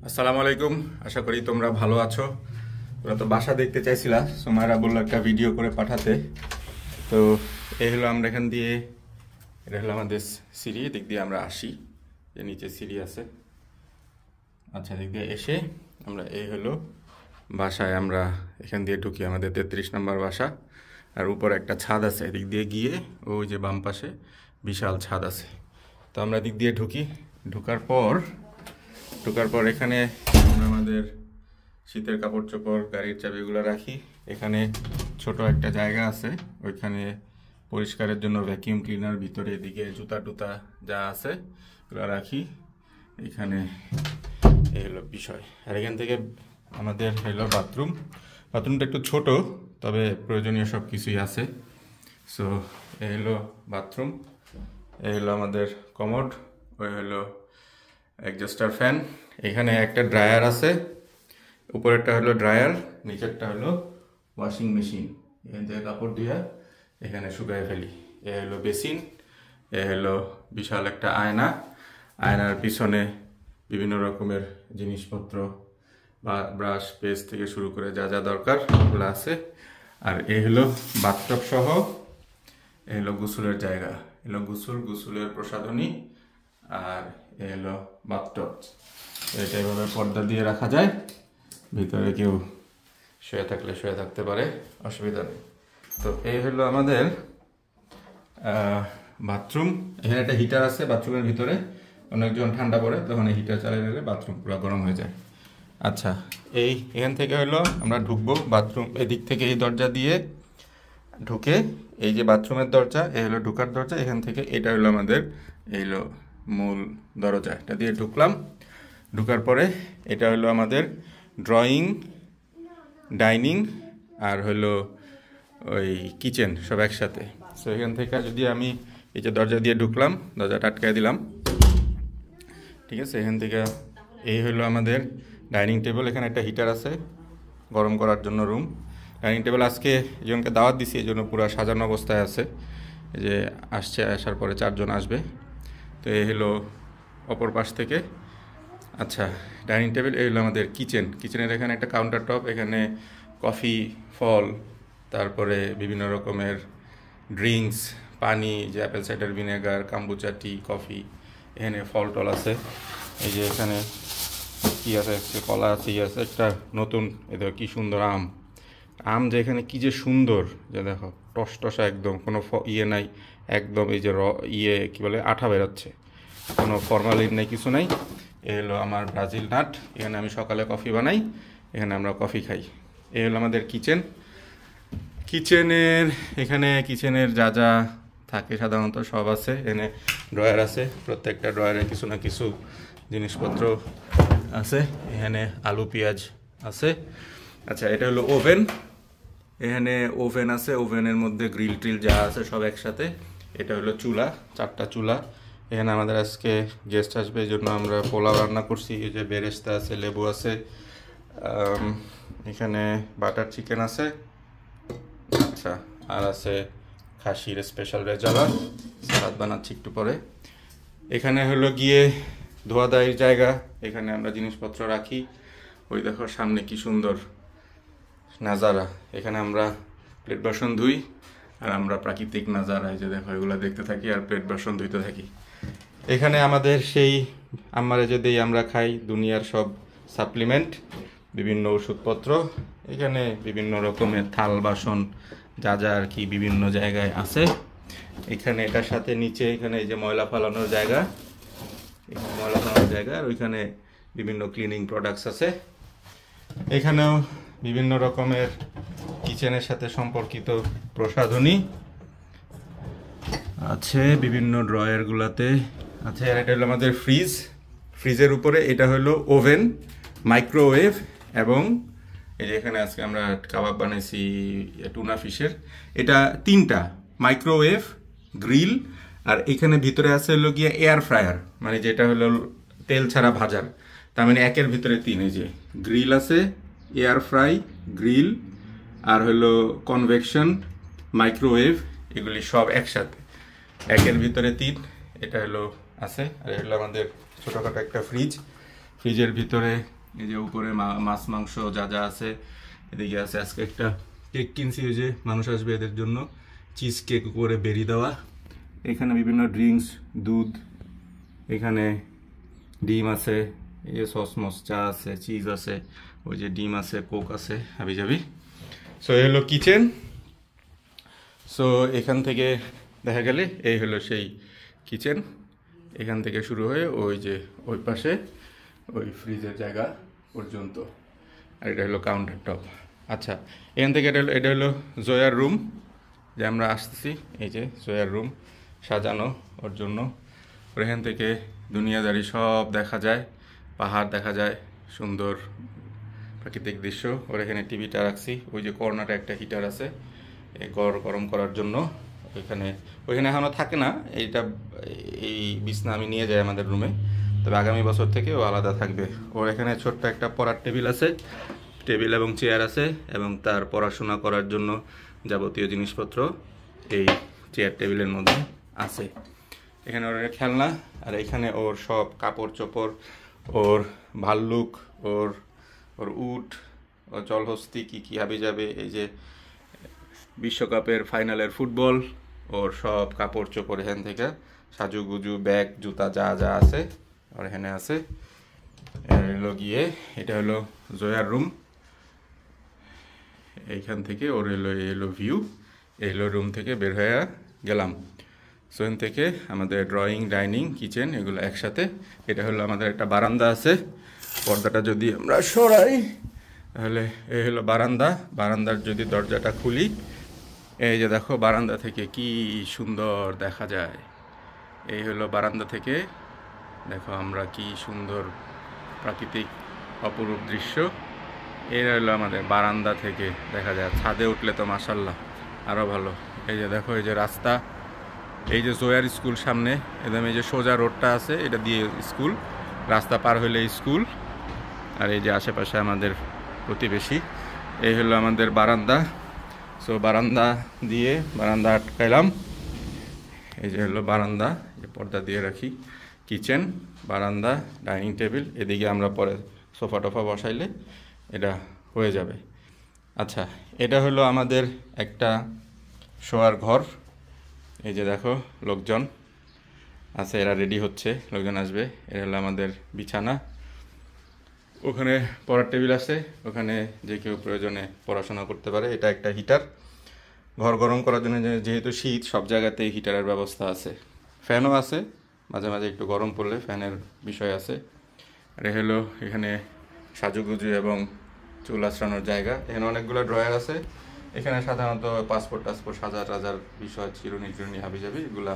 আসসালামু আলাইকুম। আশা করি তোমরা ভালো আছো। তোমরা তো বাসা দেখতে চাইছিলা, সুমাইরা বললো একটা ভিডিও করে পাঠাতে। তো এই হলো আমরা এখান দিয়ে, এটা হলো আমাদের সিঁড়ি, দিক দিয়ে আমরা আসি, যে নিচে সিঁড়ি আছে। আচ্ছা, দিক দিয়ে এসে আমরা এই হলো বাসায় আমরা এখান দিয়ে ঢুকি, আমাদের 33 নম্বর বাসা। আর উপরে একটা ছাদ আছে, এদিক দিয়ে গিয়ে ওই যে বাম পাশে বিশাল ছাদ আছে। তো আমরা দিক দিয়ে ঢুকি। ঢোকার পর এখানে আমরা আমাদের শীতের কাপড় চোপড়, গাড়ির চাবিগুলো রাখি। এখানে ছোট একটা জায়গা আছে, ওইখানে পরিষ্কারের জন্য ভ্যাকিউম ক্লিনার, ভিতরে এদিকে জুতা টুতা যা আছে এগুলো রাখি এখানে। এই হলো বিষয়। আর এখান থেকে আমাদের হলো বাথরুমটা একটু ছোট, তবে প্রয়োজনীয় সব কিছুই আছে। সো এই হলো বাথরুম, এই হলো আমাদের কমোড, ওই হলো অ্যাডজাস্টার ফ্যান। এখানে একটা ড্রায়ার আছে, উপরেরটা হলো ড্রায়ার, নিচেরটা হলো ওয়াশিং মেশিন। এখান থেকে কাপড় দিয়ে এখানে শুকায় ফেলি। এ হলো বেসিন, এ হলো বিশাল একটা আয়না। আয়নার পিছনে বিভিন্ন রকমের জিনিসপত্র বা ব্রাশ, পেস্ট থেকে শুরু করে যা যা দরকার ওগুলো আছে। আর এ হলো বাথটব সহ, এ হলো গোসলের জায়গা, এলো গোসলের প্রসাধনী। আর এ হলো বাথটব। এটা এভাবে পর্দা দিয়ে রাখা যায়, ভিতরে কেউ শুয়ে থাকলে শুয়ে থাকতে পারে, অসুবিধা নেই। তো এই হলো আমাদের বাথরুম। এখানে একটা হিটার আছে বাথরুমের ভিতরে, অনেকজন ঠান্ডা পড়ে তখন এই হিটার চালিয়ে দিলে বাথরুম পুরো গরম হয়ে যায়। আচ্ছা, এখান থেকে হলো আমরা ঢুকবো বাথরুম, এদিক থেকে এই দরজা দিয়ে ঢুকে, এই যে বাথরুমের দরজা, এই হলো ঢুকার দরজা। এখান থেকে এটা হলো আমাদের এই হলো মূল দরজা, এটা দিয়ে ঢুকলাম। ঢুকার পরে এটা হলো আমাদের ড্রয়িং, ডাইনিং আর হলো ওই কিচেন সব একসাথে। সো এখান থেকে যদি আমি এই যে দরজা দিয়ে ঢুকলাম, দরজাটা আটকায় দিলাম, ঠিক আছে। এখান থেকে এই হলো আমাদের ডাইনিং টেবিল। এখানে একটা হিটার আছে গরম করার জন্য রুম। ডাইনিং টেবিল আজকে একজনকে দাওয়াত দিছি, এই জন্য পুরো সাজানো অবস্থায় আছে। এই যে আসার পরে 4 জন আসবে। তো এই হলো অপর পাশ থেকে। আচ্ছা, ডাইনিং টেবিল। এই হলো আমাদের কিচেনের এখানে একটা কাউন্টার টপ, এখানে কফি, ফল, তারপরে বিভিন্ন রকমের ড্রিঙ্কস, পানি, যে অ্যাপেল সাইডার ভিনেগার, কাম্বুচা, টি, কফি, এখানে ফল টল আছে। এই যে এখানে কি আছে, কলা আছে, আছে একটা নতুন, এই দেখো কি সুন্দর আম যে এখানে কি যে সুন্দর, যে দেখো টসটসা একদম, কোনো ইয়ে নাই, একদম এই যে কি বলে আঠা বেরোচ্ছে, কোনো ফর্মালিন নেই, কিছু নাই। এ হলো আমার ব্রাজিল নাট, এখানে আমি সকালে কফি বানাই, এখানে আমরা কফি খাই। এ হলো আমাদের কিচেনের যা যা থাকে সাধারণত সব আছে। এখানে ড্রয়ার আছে, প্রত্যেকটা ড্রয়ারে কিছু না কিছু জিনিসপত্র আছে। এখানে আলু পেঁয়াজ আছে। আচ্ছা, এটা হলো ওভেন, এখানে ওভেন আছে, ওভেনের মধ্যে গ্রিল ট্রিল যা আছে সব একসাথে। এটা হলো চুলা, 4টা চুলা। এখানে আমাদের আজকে গেস্ট আসবে, এই জন্য আমরা পোলাও রান্না করছি। এই যে বেরেস্তা আছে, লেবু আছে, এখানে বাটার চিকেন আছে। আচ্ছা, আর আছে খাসির স্পেশাল রেজালা, সালাদ বানাচ্ছি একটু পরে। এখানে হলো গিয়ে ধোয়া দায়ের জায়গা, এখানে আমরা জিনিসপত্র রাখি। ওই দেখো সামনে কি সুন্দর নাজারা, এখানে আমরা প্লেট বাসন ধুই আর আমরা প্রাকৃতিক নাজারা, এই যে দেখো এগুলো দেখতে থাকি আর প্লেট বাসন ধুইতে থাকি। এখানে আমাদের সেই আমারে যে দেই আমরা খাই দুনিয়ার সব সাপ্লিমেন্ট, বিভিন্ন ওষুধপত্র, এখানে বিভিন্ন রকমের থাল বাসন যা যা আর কি বিভিন্ন জায়গায় আছে। এখানে এটার সাথে নিচে এখানে এই যে ময়লা ফালানোর জায়গা, আর ওইখানে বিভিন্ন ক্লিনিং প্রোডাক্টস আছে। এখানেও বিভিন্ন রকমের কিচেনের সাথে সম্পর্কিত প্রসাধনী আছে বিভিন্ন ড্রয়ারগুলোতে আছে। আর এটা হলো আমাদের ফ্রিজের উপরে এটা হলো ওভেন, মাইক্রোওয়েভ, এবং এই যে এখানে আজকে আমরা কাবাব বানাইছি টুনা ফিশের। এটা 3টা মাইক্রোওয়েভ, গ্রিল, আর এখানে ভিতরে আছে হলো গিয়ে এয়ার ফ্রায়ার, মানে যেটা হলো তেল ছাড়া ভাজার। তার মানে একের ভিতরে 3, এই যে গ্রিল আছে, এয়ার ফ্রাই, গ্রিল, আর হলো কনভেকশন, মাইক্রোওয়েভ, এগুলি সব একসাথে একের ভিতরে 3। এটা হলো আছে। আর এটা হলো আমাদের ছোটোখাটো একটা ফ্রিজের ভিতরে এই যে উপরে মাছ মাংস যা যা আছে, এদিকে আছে আজকে একটা কেক কিনছি, ওই যে মানুষ আসবে এদের জন্য, চিজ কেক করে বেরি দেওয়া। এখানে বিভিন্ন ড্রিঙ্কস, দুধ, এখানে ডিম আছে, এই যে সসমস, চা আছে, চিজ আছে, ওই যে ডিম আছে, কোক আছে, হাবি যাবি। সো এই হলো কিচেন। সো এখান থেকে দেখা গেলে এই হলো সেই কিচেন, এখান থেকে শুরু হয়ে ওই যে ওই পাশে ওই ফ্রিজের জায়গা পর্যন্ত, আর এটা হলো কাউন্টার টপ। আচ্ছা, এখান থেকে এটা হলো জয়ার রুম, যে আমরা আসতেছি, এই যে জয়ার রুম সাজানো ওর জন্য। ওর এখান থেকে দুনিয়াদারি সব দেখা যায়, পাহাড় দেখা যায়, সুন্দর প্রাকৃতিক দৃশ্য। ওর এখানে টিভিটা রাখছি, ওই যে কর্নারে একটা হিটার আছে এই গরম করার জন্য। ওইখানে এখনও থাকে না এইটা, এই বিছনা আমি নিয়ে যাই আমাদের রুমে, তবে আগামী বছর থেকে ও আলাদা থাকবে। ওর এখানে ছোট্ট একটা পড়ার টেবিল আছে, টেবিল এবং চেয়ার আছে, এবং তার পড়াশোনা করার জন্য যাবতীয় জিনিসপত্র এই চেয়ার টেবিলের মধ্যে আছে। এখানে ওর খেলনা, আর এখানে ওর সব কাপড় চোপড়, ওর ভাল্লুক, ওর উট, ওর জলহস্তি কী হাবি যাবে, এই যে বিশ্বকাপের ফাইনালের ফুটবল, ওর সব কাপড় চোপড় এখান থেকে সাজুগুজু, ব্যাগ, জুতা যা যা আছে ওর এখানে আছে। হলো গিয়ে এটা হলো জয়ার রুম, এইখান থেকে ওর এলো ভিউ, এলো রুম থেকে বের হয়ে গেলাম। সো এখান থেকে আমাদের ড্রয়িং, ডাইনিং, কিচেন এগুলো একসাথে। এটা হলো আমাদের একটা বারান্দা আছে, পর্দাটা যদি আমরা সরাই তাহলে এই হলো বারান্দা। বারান্দার যদি দরজাটা খুলি, এই যে দেখো বারান্দা থেকে কি সুন্দর দেখা যায়। এই হলো বারান্দা থেকে দেখো আমরা কি সুন্দর প্রাকৃতিক অপরূপ দৃশ্য। এই হলো আমাদের বারান্দা থেকে দেখা যায়। ছাদে উঠলে তো মাশাল্লাহ আরও ভালো। এই যে দেখো এই যে রাস্তা, এই যে জয়ার স্কুল সামনে, একদম এই যে সোজা রোডটা আছে, এটা দিয়ে স্কুল, রাস্তা পার হইলে স্কুল, আর এই যে আশেপাশে আমাদের প্রতিবেশী। এই হলো আমাদের বারান্দা। সো বারান্দা আটকাইলাম, এই যে হলো বারান্দা, যে পর্দা দিয়ে রাখি। কিচেন, বারান্দা, ডাইনিং টেবিল, এদিকে আমরা পরে সোফা টোফা বসাইলে এটা হয়ে যাবে। আচ্ছা, এটা হলো আমাদের একটা শোয়ার ঘর। এই যে দেখো লোকজন আছে, এরা রেডি হচ্ছে, লোকজন আসবে। এটা হলো আমাদের বিছানা। ওখানে পড়ার টেবিল আছে, ওখানে যে কেউ প্রয়োজনে পড়াশোনা করতে পারে। এটা একটা হিটার, ঘর গরম করার জন্য, যেহেতু শীত সব জায়গাতেই হিটারের ব্যবস্থা আছে। ফ্যানও আছে, মাঝে মাঝে একটু গরম পড়লে ফ্যানের বিষয় আছে। আর হলো এখানে সাজুগুজু এবং চুল আঁচড়ানোর জায়গা। এখানে অনেকগুলো ড্রয়ার আছে। এখানে সাধারণত পাসপোর্ট টাসপোর্ট সাজার বিষয়, চিরুনি হাবিজাবি এগুলা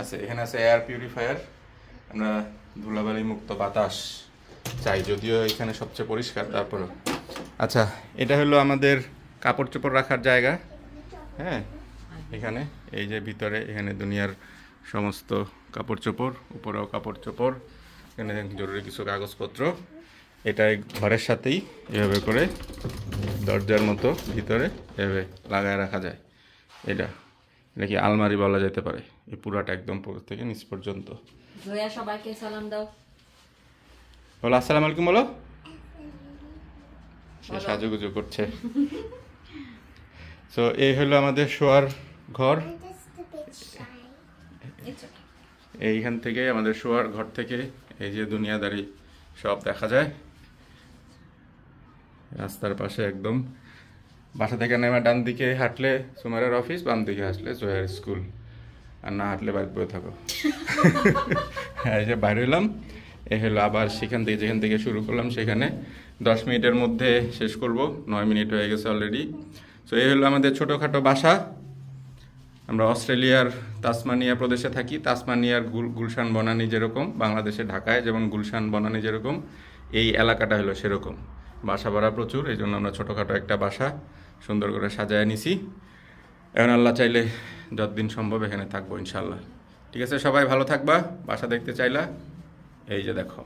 আছে। এখানে আছে এয়ার পিউরিফায়ার, আমরা ধুলাবালি মুক্ত বাতাস চাই, যদিও এখানে সবচেয়ে পরিষ্কার তারপরেও। আচ্ছা, এটা হলো আমাদের কাপড় চোপড় রাখার জায়গা। হ্যাঁ, এখানে এই যে ভিতরে, এখানে দুনিয়ার সমস্ত কাপড় চোপড়, উপরেও কাপড় চোপড়, এখানে জরুরি কিছু কাগজপত্র। এটা ঘরের সাথেই এভাবে করে দরজার মতো ভিতরে এভাবে লাগায় রাখা যায়। এটা কি আলমারি বলা যেতে পারে। এই পুরাটা একদম পুরো থেকে নিচ পর্যন্ত। সবাইকে সালাম দাও, বলো আসসালামু আলাইকুম, বলো। সে সাজুগুজু করছে। তো এই হলো আমাদের শোয়ার ঘর। এইখান থেকে আমাদের শোয়ার ঘর থেকে এই যে দুনিয়াদারি সব দেখা যায়। রাস্তার পাশে একদম, বাসা থেকে নেমে ডান দিকে হাঁটলে সুমাইরার অফিস, বাম দিকে আসলে জয়ার স্কুল, আর না হাঁটলে বাইরে বয়ে থাকো। এই যে বাইরে এলাম, এই হলো আবার সেখান থেকে, যেখান থেকে শুরু করলাম সেখানে 10 মিনিটের মধ্যে শেষ করব। 9 মিনিট হয়ে গেছে অলরেডি। তো এই হলো আমাদের ছোটোখাটো বাসা। আমরা অস্ট্রেলিয়ার তাসমানিয়া প্রদেশে থাকি। তাসমানিয়ার গুলশান বনানী যেরকম, বাংলাদেশে ঢাকায় যেমন গুলশান বনানী যেরকম, এই এলাকাটা হলো সেরকম। বাসা ভাড়া প্রচুর, এই জন্য আমরা ছোটোখাটো একটা বাসা সুন্দর করে সাজায় নিছি। এখন আল্লাহ চাইলে যতদিন সম্ভব এখানে থাকবো ইনশাল্লাহ। ঠিক আছে, সবাই ভালো থাকবা। বাসা দেখতে চাইলা, এই যে দেখো।